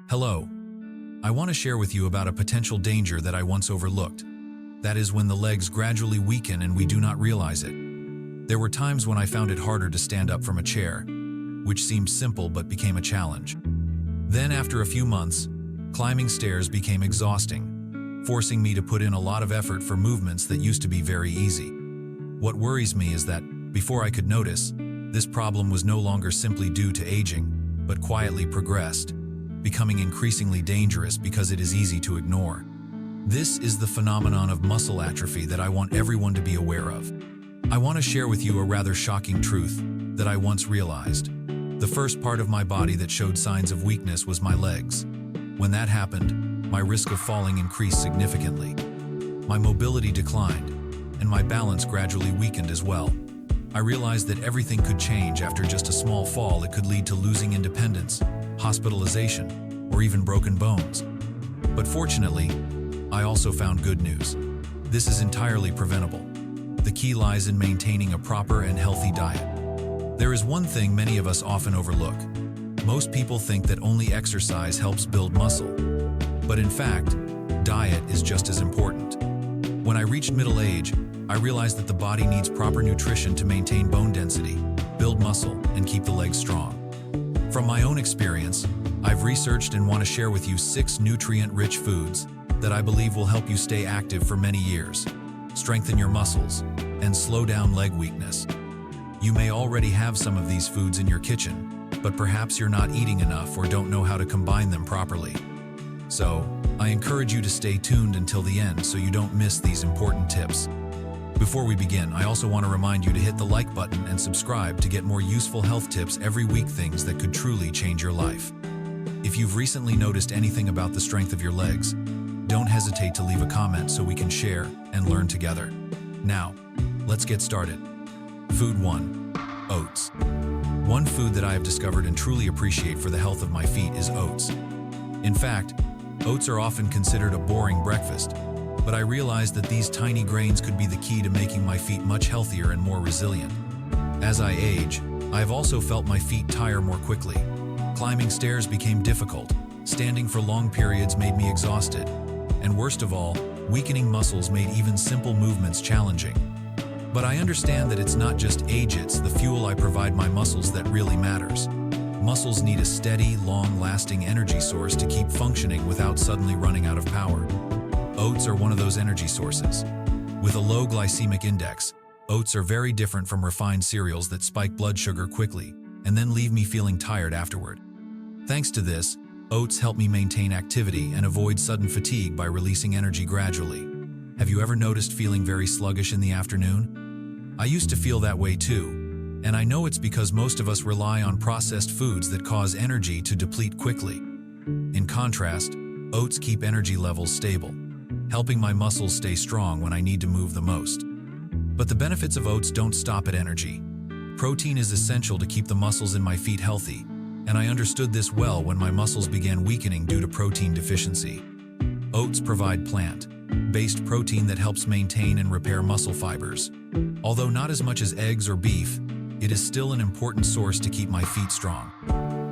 Hello. I want to share with you about a potential danger that I once overlooked. That is when the legs gradually weaken and we do not realize it. There were times when I found it harder to stand up from a chair, which seemed simple but became a challenge. Then after a few months, climbing stairs became exhausting, forcing me to put in a lot of effort for movements that used to be very easy. What worries me is that, before I could notice, this problem was no longer simply due to aging, but quietly progressed, becoming increasingly dangerous because it is easy to ignore. This is the phenomenon of muscle atrophy that I want everyone to be aware of. I want to share with you a rather shocking truth that I once realized. The first part of my body that showed signs of weakness was my legs. When that happened, my risk of falling increased significantly. My mobility declined, and my balance gradually weakened as well. I realized that everything could change after just a small fall. It could lead to losing independence, hospitalization, or even broken bones. But fortunately, I also found good news. This is entirely preventable. The key lies in maintaining a proper and healthy diet. There is one thing many of us often overlook. Most people think that only exercise helps build muscle. But in fact, diet is just as important. When I reached middle age, I realized that the body needs proper nutrition to maintain bone density, build muscle, and keep the legs strong. From my own experience, I've researched and want to share with you 6 nutrient-rich foods that I believe will help you stay active for many years, strengthen your muscles, and slow down leg weakness. You may already have some of these foods in your kitchen, but perhaps you're not eating enough or don't know how to combine them properly. So, I encourage you to stay tuned until the end so you don't miss these important tips. Before we begin, I also want to remind you to hit the like button and subscribe to get more useful health tips every week, things that could truly change your life. If you've recently noticed anything about the strength of your legs, don't hesitate to leave a comment so we can share and learn together. Now, let's get started. Food 1. Oats. One food that I have discovered and truly appreciate for the health of my feet is oats. In fact, oats are often considered a boring breakfast, but I realized that these tiny grains could be the key to making my feet much healthier and more resilient. As I age, I have also felt my feet tire more quickly. Climbing stairs became difficult, standing for long periods made me exhausted, and worst of all, weakening muscles made even simple movements challenging. But I understand that it's not just age, it's the fuel I provide my muscles that really matters. Muscles need a steady, long-lasting energy source to keep functioning without suddenly running out of power. Oats are one of those energy sources. With a low glycemic index, oats are very different from refined cereals that spike blood sugar quickly and then leave me feeling tired afterward. Thanks to this, oats help me maintain activity and avoid sudden fatigue by releasing energy gradually. Have you ever noticed feeling very sluggish in the afternoon? I used to feel that way too, and I know it's because most of us rely on processed foods that cause energy to deplete quickly. In contrast, oats keep energy levels stable, helping my muscles stay strong when I need to move the most. But the benefits of oats don't stop at energy. Protein is essential to keep the muscles in my feet healthy, and I understood this well when my muscles began weakening due to protein deficiency. Oats provide plant-based protein that helps maintain and repair muscle fibers. Although not as much as eggs or beef, it is still an important source to keep my feet strong.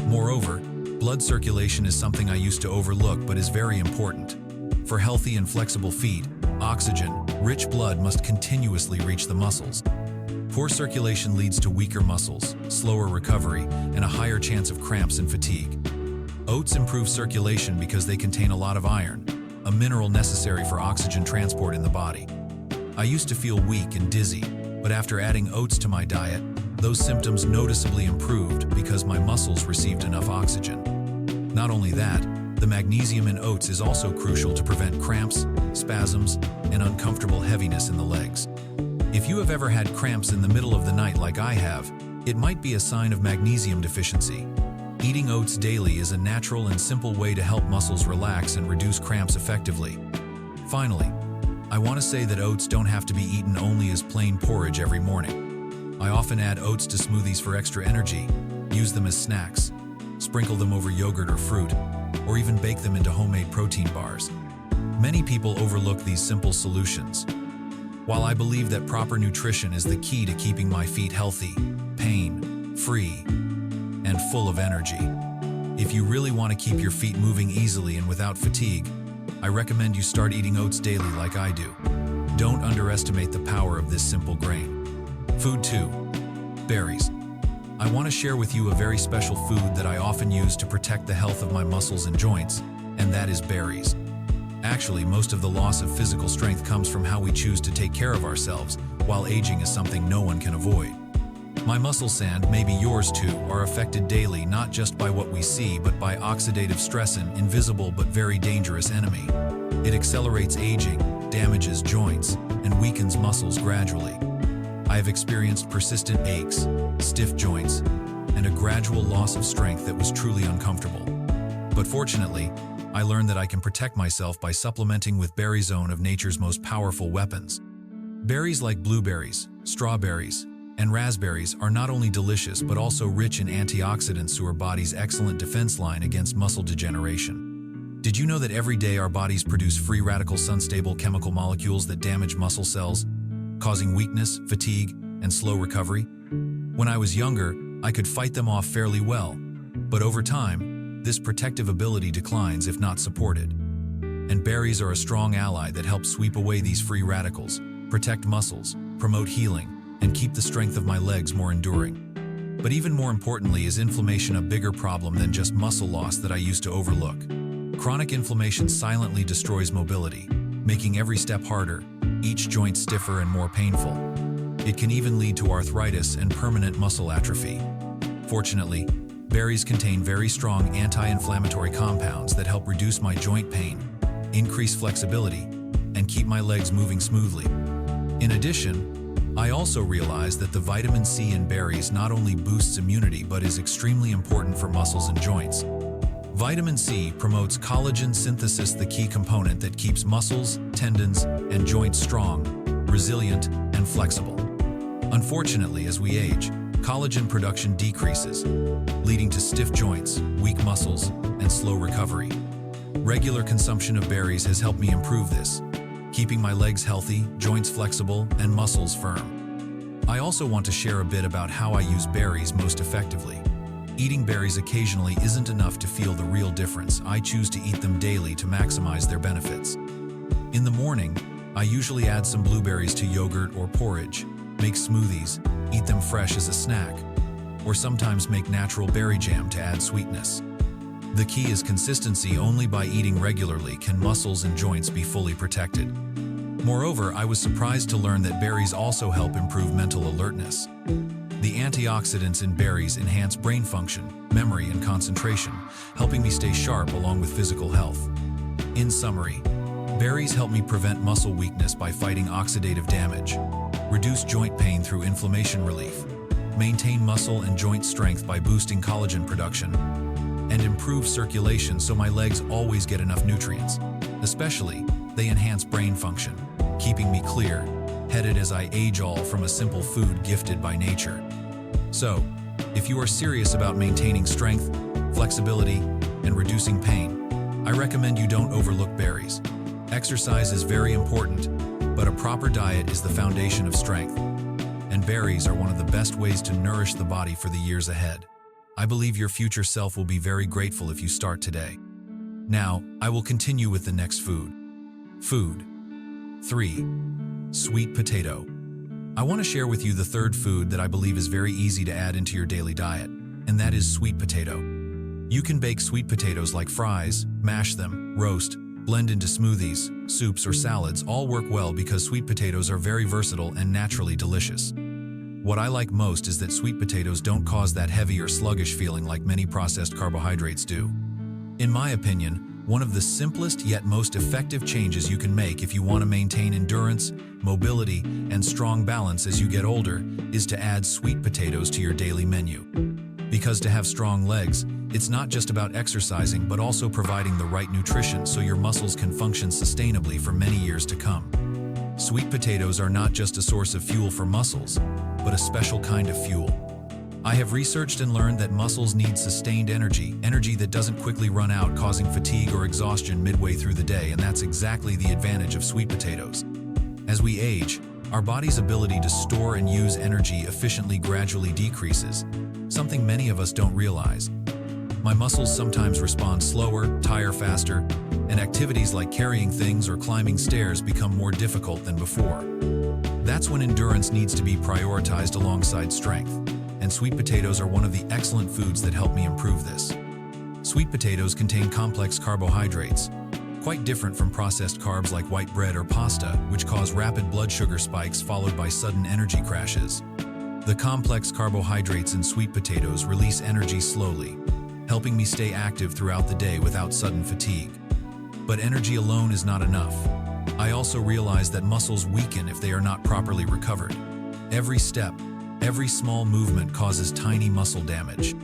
Moreover, blood circulation is something I used to overlook but is very important. For healthy and flexible feet, oxygen-rich blood must continuously reach the muscles. Poor circulation leads to weaker muscles, slower recovery, and a higher chance of cramps and fatigue. Oats improve circulation because they contain a lot of iron, a mineral necessary for oxygen transport in the body. I used to feel weak and dizzy, but after adding oats to my diet, those symptoms noticeably improved because my muscles received enough oxygen. Not only that, the magnesium in oats is also crucial to prevent cramps, spasms, and uncomfortable heaviness in the legs. If you have ever had cramps in the middle of the night like I have, it might be a sign of magnesium deficiency. Eating oats daily is a natural and simple way to help muscles relax and reduce cramps effectively. Finally, I want to say that oats don't have to be eaten only as plain porridge every morning. I often add oats to smoothies for extra energy, use them as snacks, sprinkle them over yogurt or fruit, or even bake them into homemade protein bars. Many people overlook these simple solutions. While I believe that proper nutrition is the key to keeping my feet healthy, pain-free, and full of energy, If you really want to keep your feet moving easily and without fatigue, I recommend you start eating oats daily like I do. Don't underestimate the power of this simple grain. Food 2. Berries. I want to share with you a very special food that I often use to protect the health of my muscles and joints, and that is berries. Actually, most of the loss of physical strength comes from how we choose to take care of ourselves, while aging is something no one can avoid. My muscle sand, maybe yours too, are affected daily not just by what we see but by oxidative stress, an invisible but very dangerous enemy. It accelerates aging, damages joints, and weakens muscles gradually. I have experienced persistent aches, stiff joints, and a gradual loss of strength that was truly uncomfortable. But fortunately, I learned that I can protect myself by supplementing with berries, one of nature's most powerful weapons. Berries like blueberries, strawberries, and raspberries are not only delicious but also rich in antioxidants, who are body's excellent defense line against muscle degeneration. Did you know that every day our bodies produce free radicals, unstable chemical molecules that damage muscle cells, causing weakness, fatigue, and slow recovery? When I was younger, I could fight them off fairly well, but over time, this protective ability declines if not supported. And berries are a strong ally that helps sweep away these free radicals, protect muscles, promote healing, and keep the strength of my legs more enduring. But even more importantly, is inflammation a bigger problem than just muscle loss that I used to overlook? Chronic inflammation silently destroys mobility, making every step harder, each joint stiffer and more painful. It can even lead to arthritis and permanent muscle atrophy. Fortunately, berries contain very strong anti-inflammatory compounds that help reduce my joint pain, increase flexibility, and keep my legs moving smoothly. In addition, I also realized that the vitamin C in berries not only boosts immunity but is extremely important for muscles and joints. Vitamin C promotes collagen synthesis, the key component that keeps muscles, tendons, and joints strong, resilient, and flexible. Unfortunately, as we age, collagen production decreases, leading to stiff joints, weak muscles, and slow recovery. Regular consumption of berries has helped me improve this, keeping my legs healthy, joints flexible, and muscles firm. I also want to share a bit about how I use berries most effectively. Eating berries occasionally isn't enough to feel the real difference. I choose to eat them daily to maximize their benefits. In the morning, I usually add some blueberries to yogurt or porridge, make smoothies, eat them fresh as a snack, or sometimes make natural berry jam to add sweetness. The key is consistency. Only by eating regularly can muscles and joints be fully protected. Moreover, I was surprised to learn that berries also help improve mental alertness. The antioxidants in berries enhance brain function, memory, and concentration, helping me stay sharp along with physical health. In summary, berries help me prevent muscle weakness by fighting oxidative damage, reduce joint pain through inflammation relief, maintain muscle and joint strength by boosting collagen production, and improve circulation so my legs always get enough nutrients. Especially, they enhance brain function, keeping me clear-headed as I age, all from a simple food gifted by nature. So, if you are serious about maintaining strength, flexibility, and reducing pain, I recommend you don't overlook berries. Exercise is very important, but a proper diet is the foundation of strength. And berries are one of the best ways to nourish the body for the years ahead. I believe your future self will be very grateful if you start today. Now, I will continue with the next food. Food 3. Sweet potato. I want to share with you the third food that I believe is very easy to add into your daily diet, and that is sweet potato. You can bake sweet potatoes like fries, mash them, roast, blend into smoothies, soups, or salads. All work well because sweet potatoes are very versatile and naturally delicious. What I like most is that sweet potatoes don't cause that heavy or sluggish feeling like many processed carbohydrates do. In my opinion, one of the simplest yet most effective changes you can make if you want to maintain endurance, mobility, and strong balance as you get older is to add sweet potatoes to your daily menu. Because to have strong legs, it's not just about exercising but also providing the right nutrition so your muscles can function sustainably for many years to come. Sweet potatoes are not just a source of fuel for muscles, but a special kind of fuel. I have researched and learned that muscles need sustained energy that doesn't quickly run out, causing fatigue or exhaustion midway through the day, and that's exactly the advantage of sweet potatoes. As we age, our body's ability to store and use energy efficiently gradually decreases, something many of us don't realize. My muscles sometimes respond slower, tire faster, and activities like carrying things or climbing stairs become more difficult than before. That's when endurance needs to be prioritized alongside strength, and sweet potatoes are one of the excellent foods that help me improve this. Sweet potatoes contain complex carbohydrates, quite different from processed carbs like white bread or pasta, which cause rapid blood sugar spikes followed by sudden energy crashes. The complex carbohydrates in sweet potatoes release energy slowly, helping me stay active throughout the day without sudden fatigue. But energy alone is not enough. I also realize that muscles weaken if they are not properly recovered. Every step, every small movement causes tiny muscle damage.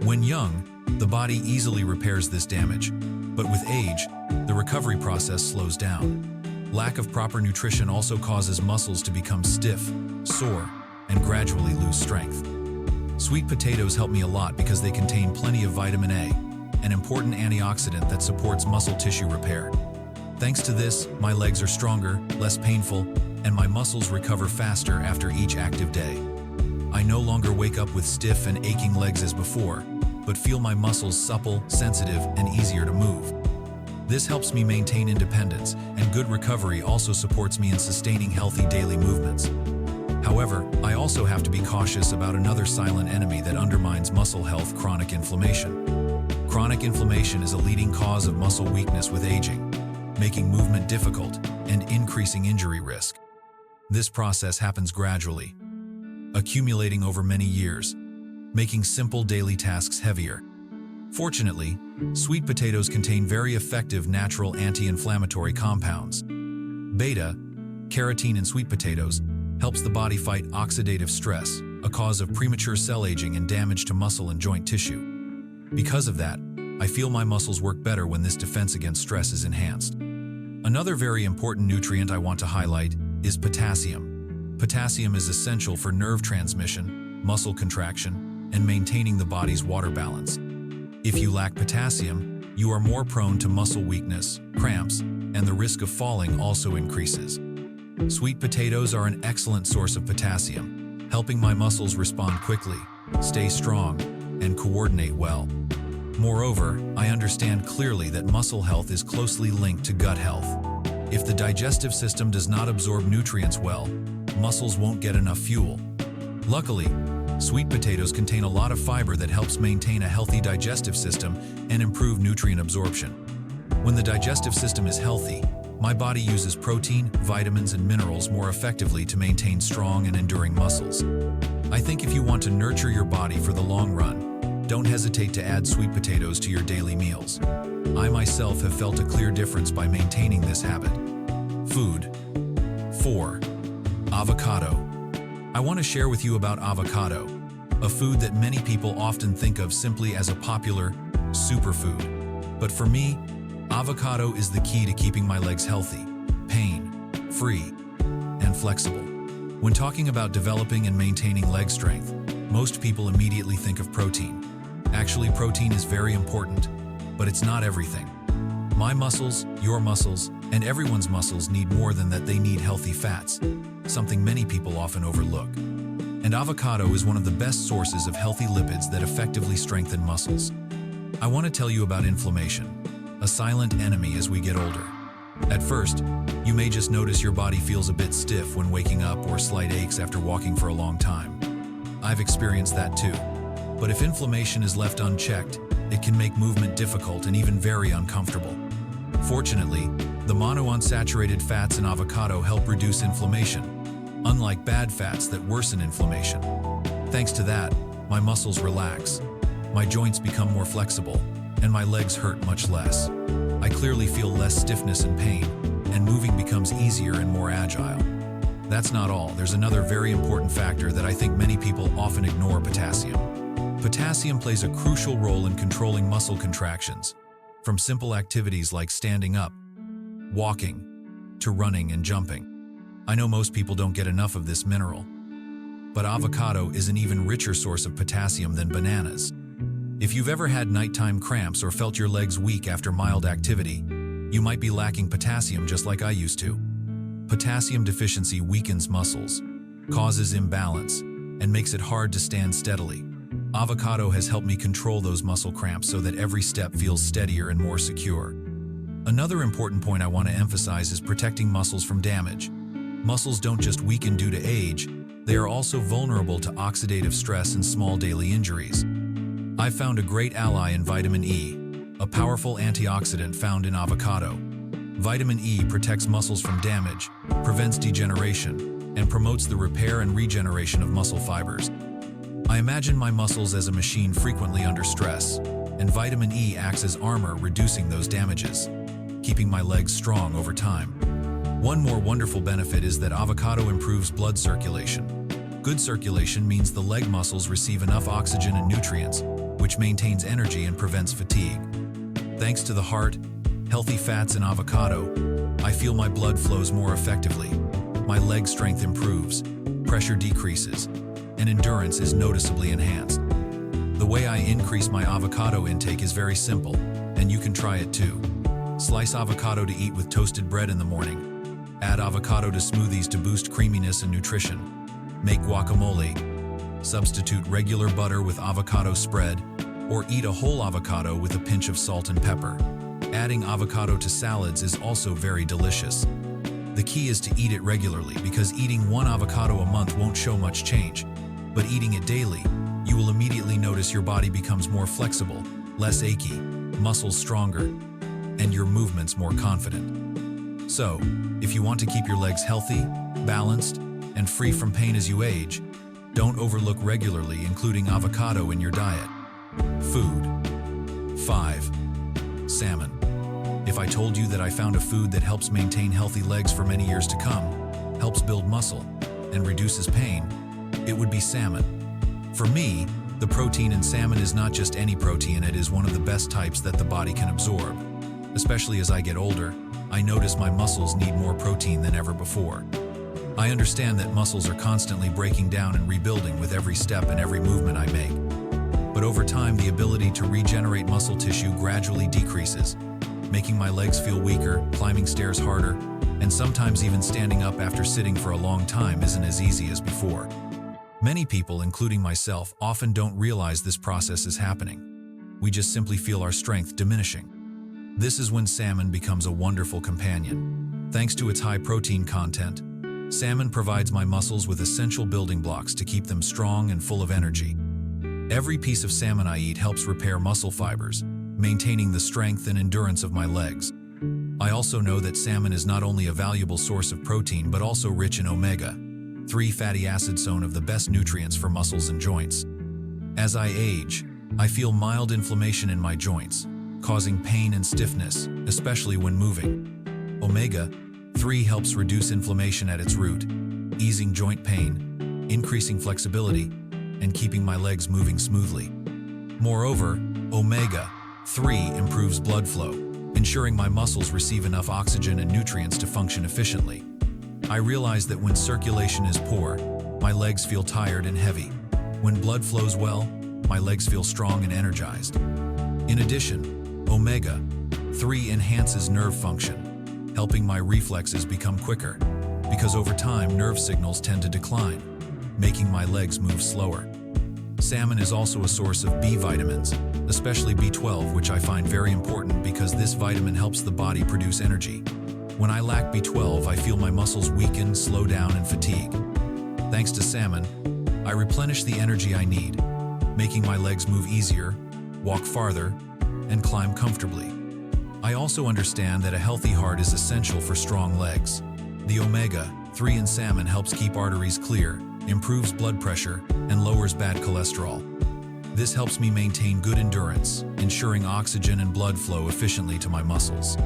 When young, the body easily repairs this damage, but with age, the recovery process slows down. Lack of proper nutrition also causes muscles to become stiff, sore, and gradually lose strength. Sweet potatoes help me a lot because they contain plenty of vitamin A, an important antioxidant that supports muscle tissue repair. Thanks to this, my legs are stronger, less painful, and my muscles recover faster after each active day. I no longer wake up with stiff and aching legs as before, but feel my muscles supple, sensitive, and easier to move. This helps me maintain independence, and good recovery also supports me in sustaining healthy daily movements. However, I also have to be cautious about another silent enemy that undermines muscle health: chronic inflammation. Chronic inflammation is a leading cause of muscle weakness with aging, making movement difficult and increasing injury risk. This process happens gradually, accumulating over many years, making simple daily tasks heavier. Fortunately, sweet potatoes contain very effective natural anti-inflammatory compounds. Beta-carotene in sweet potatoes helps the body fight oxidative stress, a cause of premature cell aging and damage to muscle and joint tissue. Because of that, I feel my muscles work better when this defense against stress is enhanced. Another very important nutrient I want to highlight is potassium. Potassium is essential for nerve transmission, muscle contraction, and maintaining the body's water balance. If you lack potassium, you are more prone to muscle weakness, cramps, and the risk of falling also increases. Sweet potatoes are an excellent source of potassium, helping my muscles respond quickly, stay strong, and coordinate well. Moreover, I understand clearly that muscle health is closely linked to gut health. If the digestive system does not absorb nutrients well, muscles won't get enough fuel. Luckily, sweet potatoes contain a lot of fiber that helps maintain a healthy digestive system and improve nutrient absorption. When the digestive system is healthy, my body uses protein, vitamins, and minerals more effectively to maintain strong and enduring muscles. I think if you want to nurture your body for the long run, don't hesitate to add sweet potatoes to your daily meals. I myself have felt a clear difference by maintaining this habit. Food. 4. Avocado. I want to share with you about avocado, a food that many people often think of simply as a popular superfood. But for me, avocado is the key to keeping my legs healthy, pain-free, and flexible. When talking about developing and maintaining leg strength, most people immediately think of protein. Actually, protein is very important, but it's not everything. My muscles, your muscles, and everyone's muscles need more than that. They need healthy fats, something many people often overlook. And avocado is one of the best sources of healthy lipids that effectively strengthen muscles. I want to tell you about inflammation, a silent enemy as we get older. At first, you may just notice your body feels a bit stiff when waking up or slight aches after walking for a long time. I've experienced that too. But if inflammation is left unchecked, it can make movement difficult and even very uncomfortable. Fortunately, the monounsaturated fats in avocado help reduce inflammation, unlike bad fats that worsen inflammation. Thanks to that, my muscles relax, my joints become more flexible, and my legs hurt much less. I clearly feel less stiffness and pain, and moving becomes easier and more agile. That's not all. There's another very important factor that I think many people often ignore: potassium. Potassium plays a crucial role in controlling muscle contractions, from simple activities like standing up, walking, to running and jumping. I know most people don't get enough of this mineral, but avocado is an even richer source of potassium than bananas. If you've ever had nighttime cramps or felt your legs weak after mild activity, you might be lacking potassium just like I used to. Potassium deficiency weakens muscles, causes imbalance, and makes it hard to stand steadily. Avocado has helped me control those muscle cramps so that every step feels steadier and more secure. Another important point I want to emphasize is protecting muscles from damage. Muscles don't just weaken due to age, they are also vulnerable to oxidative stress and small daily injuries. I've found a great ally in vitamin E, a powerful antioxidant found in avocado. Vitamin E protects muscles from damage, prevents degeneration, and promotes the repair and regeneration of muscle fibers. I imagine my muscles as a machine frequently under stress, and vitamin E acts as armor, reducing those damages, keeping my legs strong over time. One more wonderful benefit is that avocado improves blood circulation. Good circulation means the leg muscles receive enough oxygen and nutrients, which maintains energy and prevents fatigue. Thanks to the heart, healthy fats in avocado, I feel my blood flows more effectively, my leg strength improves, pressure decreases, and endurance is noticeably enhanced. The way I increase my avocado intake is very simple, and you can try it too. Slice avocado to eat with toasted bread in the morning. Add avocado to smoothies to boost creaminess and nutrition. Make guacamole. Substitute regular butter with avocado spread, or eat a whole avocado with a pinch of salt and pepper. Adding avocado to salads is also very delicious. The key is to eat it regularly because eating one avocado a month won't show much change. But eating it daily, you will immediately notice your body becomes more flexible, less achy, muscles stronger, and your movements more confident. So, if you want to keep your legs healthy, balanced, and free from pain as you age, don't overlook regularly including avocado in your diet. Food. 5. Salmon. If I told you that I found a food that helps maintain healthy legs for many years to come, helps build muscle, and reduces pain, it would be salmon. For me, the protein in salmon is not just any protein, it is one of the best types that the body can absorb. Especially as I get older, I notice my muscles need more protein than ever before. I understand that muscles are constantly breaking down and rebuilding with every step and every movement I make. But over time, the ability to regenerate muscle tissue gradually decreases, making my legs feel weaker, climbing stairs harder, and sometimes even standing up after sitting for a long time isn't as easy as before. Many people, including myself, often don't realize this process is happening. We just simply feel our strength diminishing. This is when salmon becomes a wonderful companion. Thanks to its high protein content, salmon provides my muscles with essential building blocks to keep them strong and full of energy. Every piece of salmon I eat helps repair muscle fibers, maintaining the strength and endurance of my legs. I also know that salmon is not only a valuable source of protein but also rich in omega-3 fatty acids, one of the best nutrients for muscles and joints. As I age, I feel mild inflammation in my joints, causing pain and stiffness, especially when moving. Omega-3 helps reduce inflammation at its root, easing joint pain, increasing flexibility, and keeping my legs moving smoothly. Moreover, omega-3 improves blood flow, ensuring my muscles receive enough oxygen and nutrients to function efficiently. I realize that when circulation is poor, my legs feel tired and heavy. When blood flows well, my legs feel strong and energized. In addition, omega-3 enhances nerve function, helping my reflexes become quicker, because over time nerve signals tend to decline, making my legs move slower. Salmon is also a source of B vitamins, especially B12, which I find very important because this vitamin helps the body produce energy. When I lack B12, I feel my muscles weaken, slow down, and fatigue. Thanks to salmon, I replenish the energy I need, making my legs move easier, walk farther, and climb comfortably. I also understand that a healthy heart is essential for strong legs. The omega-3 in salmon helps keep arteries clear, improves blood pressure, and lowers bad cholesterol. This helps me maintain good endurance, ensuring oxygen and blood flow efficiently to my muscles.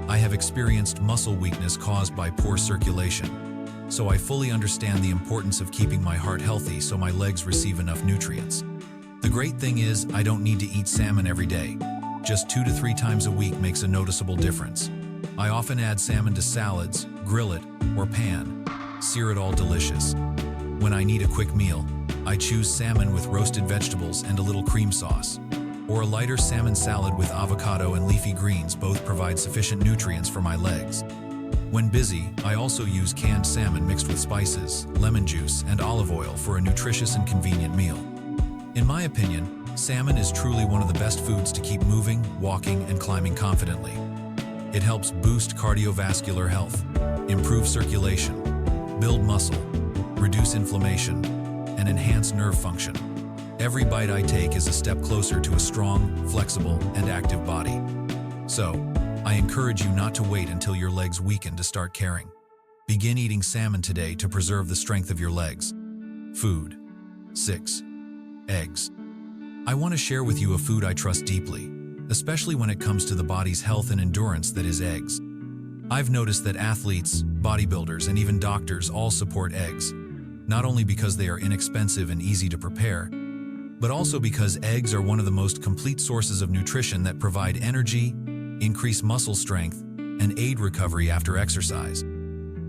I have experienced muscle weakness caused by poor circulation, so I fully understand the importance of keeping my heart healthy so my legs receive enough nutrients. The great thing is, I don't need to eat salmon every day. Just 2 to 3 times a week makes a noticeable difference. I often add salmon to salads, grill it, or pan, sear it all delicious. When I need a quick meal, I choose salmon with roasted vegetables and a little cream sauce, or a lighter salmon salad with avocado and leafy greens. Both provide sufficient nutrients for my legs. When busy, I also use canned salmon mixed with spices, lemon juice, and olive oil for a nutritious and convenient meal. In my opinion, salmon is truly one of the best foods to keep moving, walking, and climbing confidently. It helps boost cardiovascular health, improve circulation, build muscle, reduce inflammation, and enhance nerve function. Every bite I take is a step closer to a strong, flexible, and active body. So, I encourage you not to wait until your legs weaken to start caring. Begin eating salmon today to preserve the strength of your legs. Food. 6. Eggs. I want to share with you a food I trust deeply, especially when it comes to the body's health and endurance, that is eggs. I've noticed that athletes, bodybuilders, and even doctors all support eggs, not only because they are inexpensive and easy to prepare, but also because eggs are one of the most complete sources of nutrition that provide energy, increase muscle strength, and aid recovery after exercise.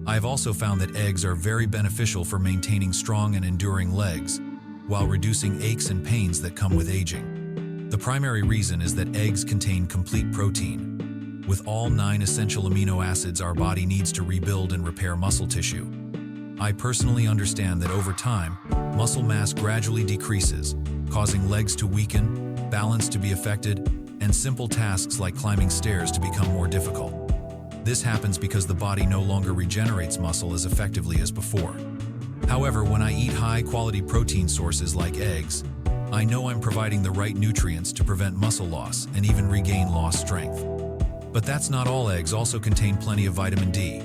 I've also found that eggs are very beneficial for maintaining strong and enduring legs, while reducing aches and pains that come with aging. The primary reason is that eggs contain complete protein, with all 9 essential amino acids our body needs to rebuild and repair muscle tissue. I personally understand that over time, muscle mass gradually decreases, causing legs to weaken, balance to be affected, and simple tasks like climbing stairs to become more difficult. This happens because the body no longer regenerates muscle as effectively as before. However, when I eat high-quality protein sources like eggs, I know I'm providing the right nutrients to prevent muscle loss and even regain lost strength. But that's not all. Eggs also contain plenty of vitamin D,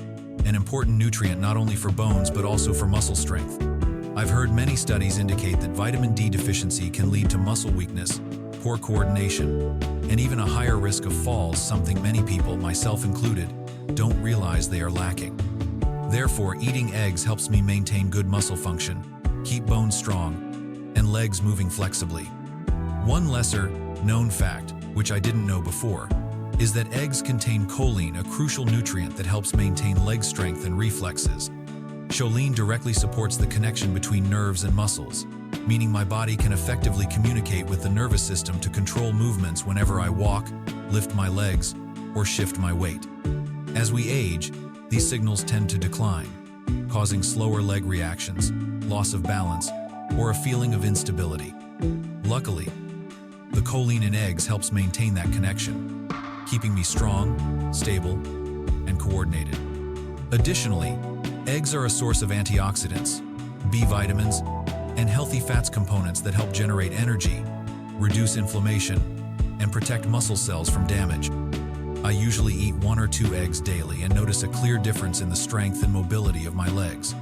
an important nutrient not only for bones but also for muscle strength. I've heard many studies indicate that vitamin D deficiency can lead to muscle weakness, poor coordination, and even a higher risk of falls, something many people, myself included, don't realize they are lacking. Therefore, eating eggs helps me maintain good muscle function, keep bones strong, and legs moving flexibly. One lesser-known fact, which I didn't know before, is that eggs contain choline, a crucial nutrient that helps maintain leg strength and reflexes. Choline directly supports the connection between nerves and muscles, meaning my body can effectively communicate with the nervous system to control movements whenever I walk, lift my legs, or shift my weight. As we age, these signals tend to decline, causing slower leg reactions, loss of balance, or a feeling of instability. Luckily, the choline in eggs helps maintain that connection, keeping me strong, stable, and coordinated. Additionally, eggs are a source of antioxidants, B vitamins, and healthy fats components that help generate energy, reduce inflammation, and protect muscle cells from damage. I usually eat 1 or 2 eggs daily and notice a clear difference in the strength and mobility of my legs.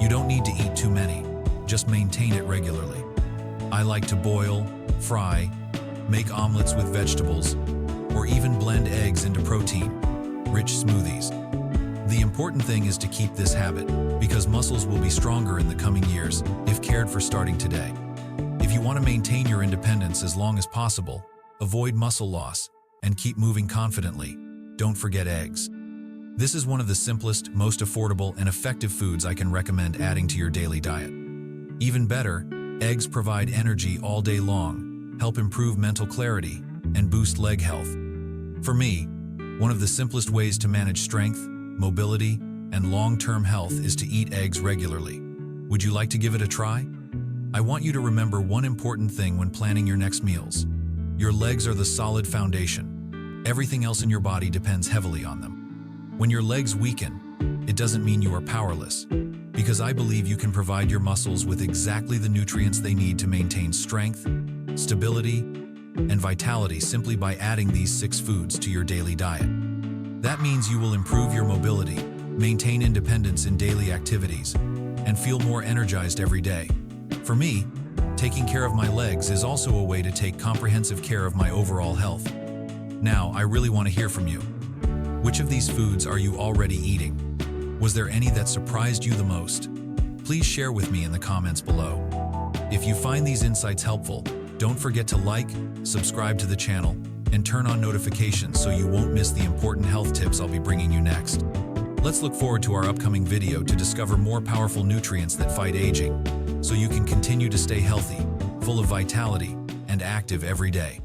You don't need to eat too many, just maintain it regularly. I like to boil, fry, make omelets with vegetables, or even blend eggs into protein-rich smoothies. The important thing is to keep this habit, because muscles will be stronger in the coming years if cared for starting today. If you want to maintain your independence as long as possible, avoid muscle loss, and keep moving confidently, don't forget eggs. This is one of the simplest, most affordable, and effective foods I can recommend adding to your daily diet. Even better, eggs provide energy all day long, help improve mental clarity, and boost leg health. For me, one of the simplest ways to manage strength, mobility, and long-term health is to eat eggs regularly. Would you like to give it a try? I want you to remember one important thing when planning your next meals. Your legs are the solid foundation. Everything else in your body depends heavily on them. When your legs weaken, it doesn't mean you are powerless, because I believe you can provide your muscles with exactly the nutrients they need to maintain strength, stability, and vitality simply by adding these 6 foods to your daily diet. That means you will improve your mobility, maintain independence in daily activities, and feel more energized every day. For me, taking care of my legs is also a way to take comprehensive care of my overall health. Now, I really want to hear from you. Which of these foods are you already eating? Was there any that surprised you the most? Please share with me in the comments below. If you find these insights helpful, don't forget to like, subscribe to the channel, and turn on notifications so you won't miss the important health tips I'll be bringing you next. Let's look forward to our upcoming video to discover more powerful nutrients that fight aging, so you can continue to stay healthy, full of vitality, and active every day.